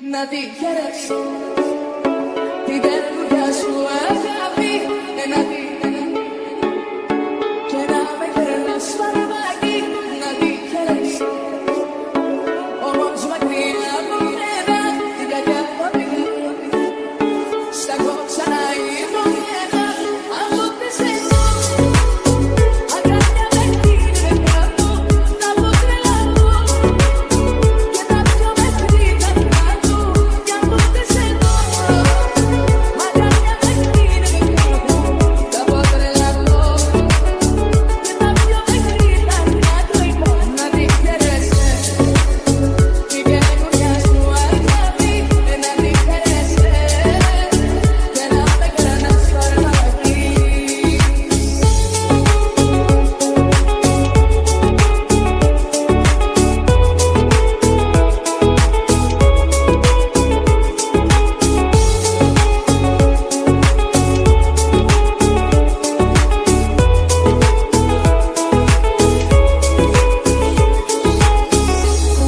Να τη χαίρεσαι την τελούδια σου αγάπη. Να τη και να με γερνάς φαρμάκι. Να τη χαίρεσαι όμως μακριά από μένα. Την κακιά θα πήγα στα κόψα να υπομένα. Από τις εδώ αγκάλια με την κάτω. Να πω τρελαθώ και τα πιο μέχρι τα κάτω. Κι από τις εδώ αγκάλια με την κάτω. Να πω τρελαθώ και τα πιο μέχρι τα κάτω. Να τη χαίρεσαι την καινούρια σου αγάπη. Να τη χαίρεσαι και να με κρανάς φαρμάκι.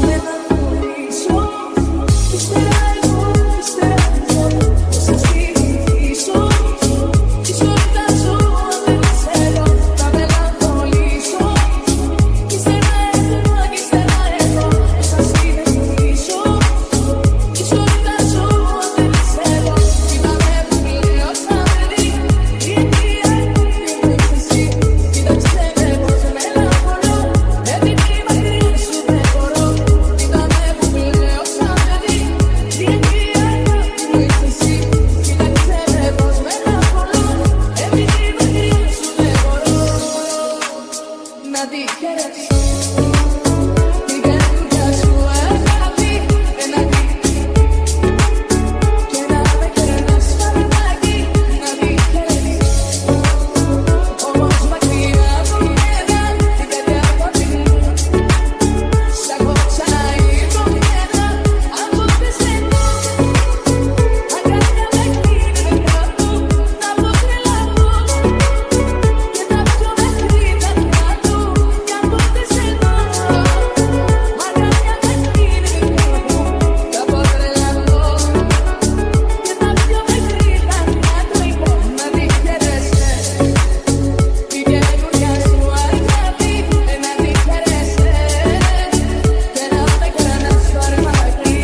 Με να πουλήσω, ύστερα εγώ, ύστερα εγώ. Θα στηρίξω, ισορτάζω, δεν θέλω να μελαγχολήσω. Ύστερα εγώ, ύστερα εγώ. Θα στηρίξω, ισορτάζω, δεν θέλω. Κοίταμε που λέω σαν παιδί, η αιτία είναι εσύ. Κοίταξε με πως μελαγχολώ, επειδή μακριά σου δεν μπορώ. Κοίταμε που λέω σαν παιδί, η αιτία είναι εσύ. Κοίταξε με πως μελαγχολώ, επειδή μακριά σου δεν μπορώ. Να τη χαίρεσαι την καινούρια σου αγάπη. Να τη και να με κρανάς φαρμάκι. Να τη χαίρεσαι όμως μακριά από μένα. Την κακιά θα πήγα στα κόψα να υπομένα. Από τις εδώ αγκάλια με την κάτω. Να πω τρελαθώ και τα πιο μέχρι τα κάτω. Κι από τις εδώ αγκάλια με την κάτω. Να πω τρελαθώ και τα πιο μέχρι τα κάτω. Να τη χαίρεσαι την καινούρια σου αγάπη. Να τη χαίρεσαι και να με κρανάς φαρμάκι.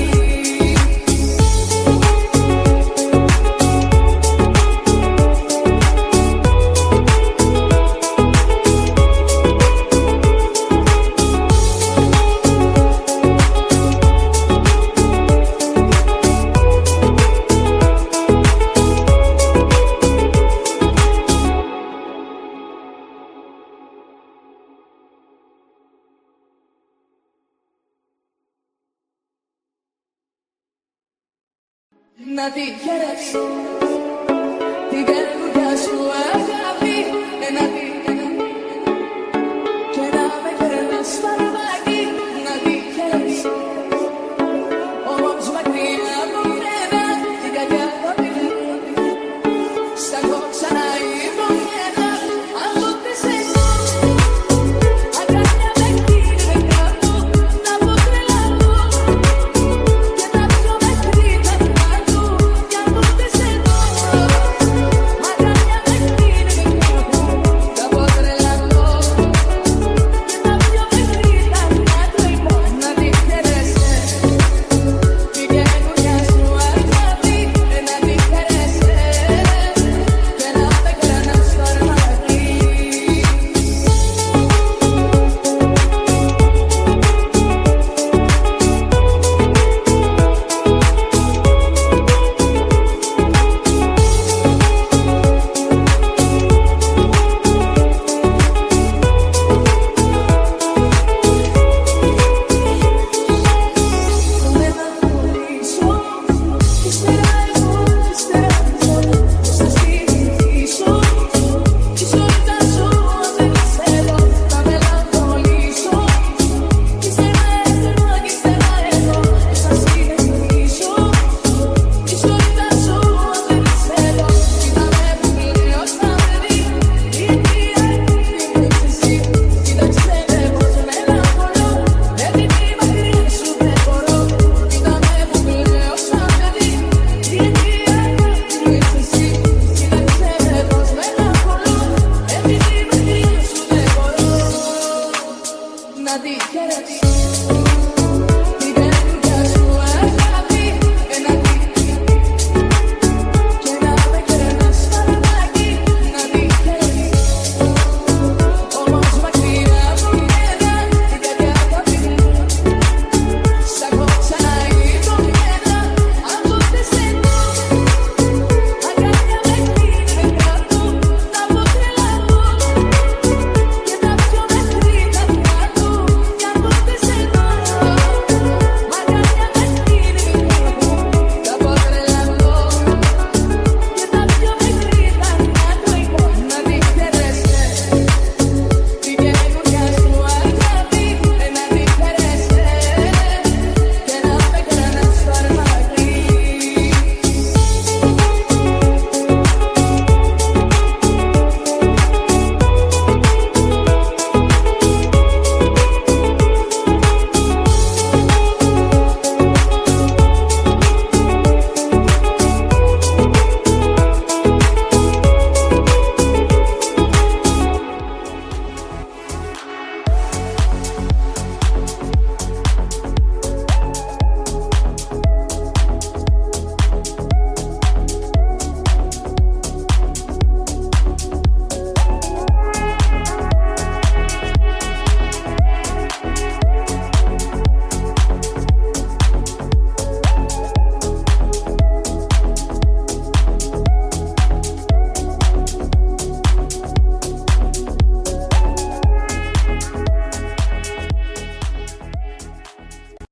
Να τη χαίρεσαι την καινούρια σου αγάπη. Να τη